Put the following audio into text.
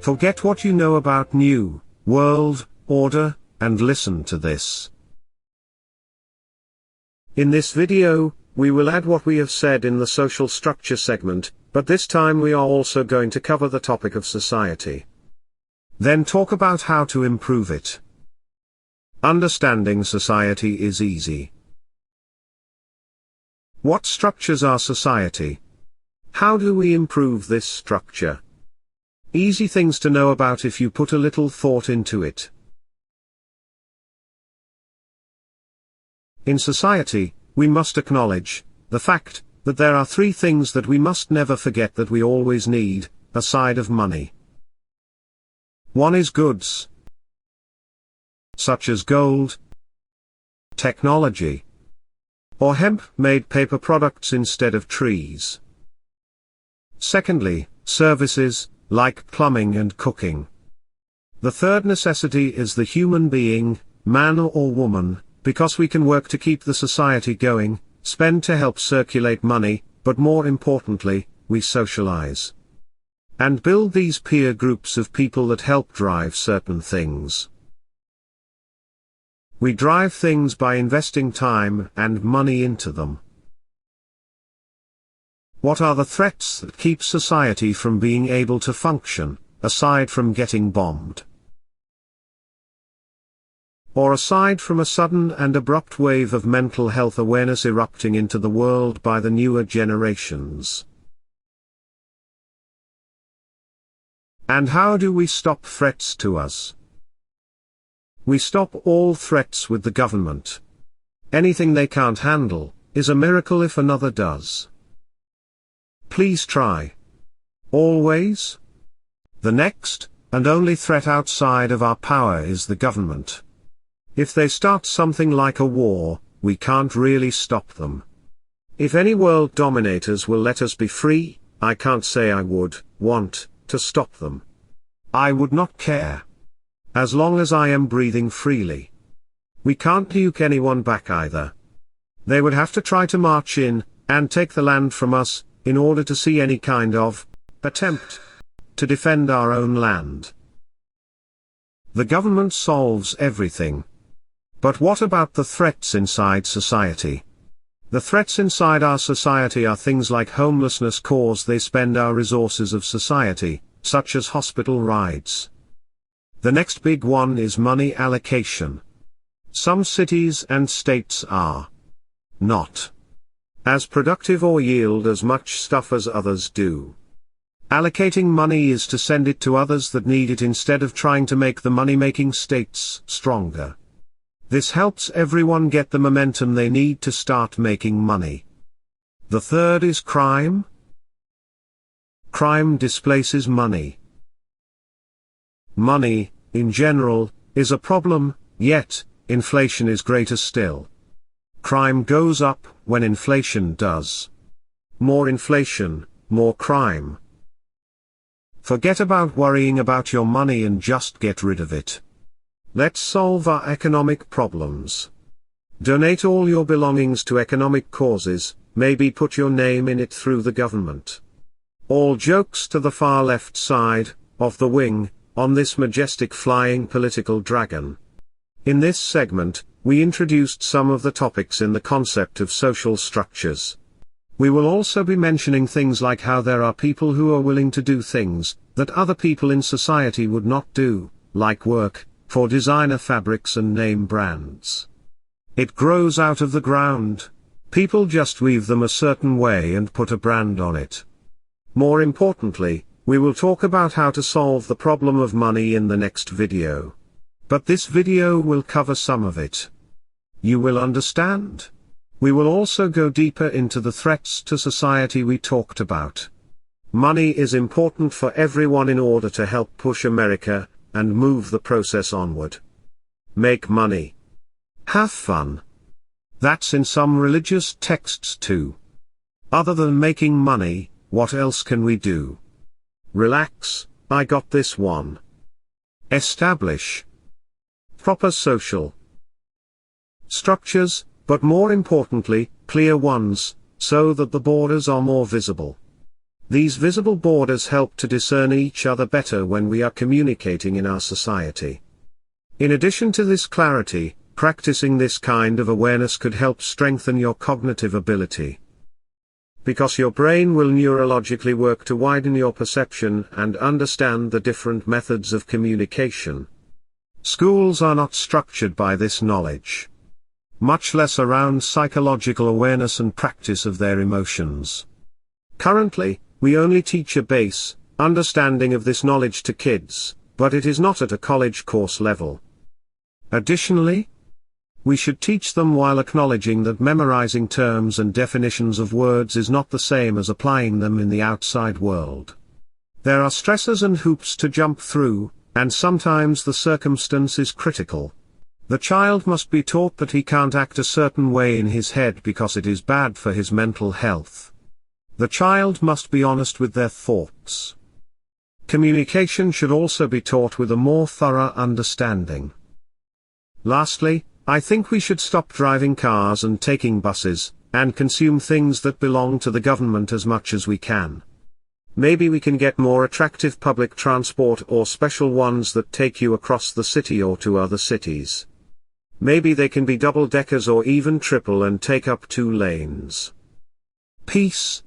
Forget what you know about New World Order, and listen to this. In this video, we will add what we have said in the social structure segment, but this time we are also going to cover the topic of society. Then talk about how to improve it. Understanding society is easy. What structures are society? How do we improve this structure? Easy things to know about if you put a little thought into it. In society, we must acknowledge the fact that there are three things that we must never forget that we always need, aside of money. One is goods, such as gold, technology, or hemp-made paper products instead of trees. Secondly, services, like plumbing and cooking. The third necessity is the human being, man or woman, because we can work to keep the society going, spend to help circulate money, but more importantly, we socialize and build these peer groups of people that help drive certain things. We drive things by investing time and money into them. What are the threats that keep society from being able to function, aside from getting bombed? Or aside from a sudden and abrupt wave of mental health awareness erupting into the world by the newer generations? And how do we stop threats to us? We stop all threats with the government. Anything they can't handle is a miracle if another does. Please try. Always? The next, and only threat outside of our power is the government. If they start something like a war, we can't really stop them. If any world dominators will let us be free, I can't say I would want to stop them. I would not care. As long as I am breathing freely. We can't nuke anyone back either. They would have to try to march in, and take the land from us, in order to see any kind of attempt to defend our own land. The government solves everything. But what about the threats inside society? The threats inside our society are things like homelessness cause they spend our resources of society, such as hospital rides. The next big one is money allocation. Some cities and states are not as productive or yield as much stuff as others do. Allocating money is to send it to others that need it instead of trying to make the money-making states stronger. This helps everyone get the momentum they need to start making money. The third is crime. Crime displaces money. Money, in general, is a problem, yet, inflation is greater still. Crime goes up when inflation does. More inflation, more crime. Forget about worrying about your money and just get rid of it. Let's solve our economic problems. Donate all your belongings to economic causes, maybe put your name in it through the government. All jokes to the far left side of the wing, on this majestic flying political dragon. In this segment, we introduced some of the topics in the concept of social structures. We will also be mentioning things like how there are people who are willing to do things that other people in society would not do, like work for designer fabrics and name brands. It grows out of the ground. People just weave them a certain way and put a brand on it. More importantly, we will talk about how to solve the problem of money in the next video. But this video will cover some of it. You will understand. We will also go deeper into the threats to society we talked about. Money is important for everyone in order to help push America and move the process onward. Make money. Have fun. That's in some religious texts too. Other than making money, what else can we do? Relax, I got this one. Establish proper social structures, but more importantly, clear ones, so that the borders are more visible. These visible borders help to discern each other better when we are communicating in our society. In addition to this clarity, practicing this kind of awareness could help strengthen your cognitive ability. Because your brain will neurologically work to widen your perception and understand the different methods of communication. Schools are not structured by this knowledge, much less around psychological awareness and practice of their emotions. Currently, we only teach a base understanding of this knowledge to kids, but it is not at a college course level. Additionally, we should teach them while acknowledging that memorizing terms and definitions of words is not the same as applying them in the outside world. There are stresses and hoops to jump through, and sometimes the circumstance is critical. The child must be taught that he can't act a certain way in his head because it is bad for his mental health. The child must be honest with their thoughts. Communication should also be taught with a more thorough understanding. Lastly, I think we should stop driving cars and taking buses, and consume things that belong to the government as much as we can. Maybe we can get more attractive public transport or special ones that take you across the city or to other cities. Maybe they can be double-deckers or even triple and take up 2 lanes. Peace.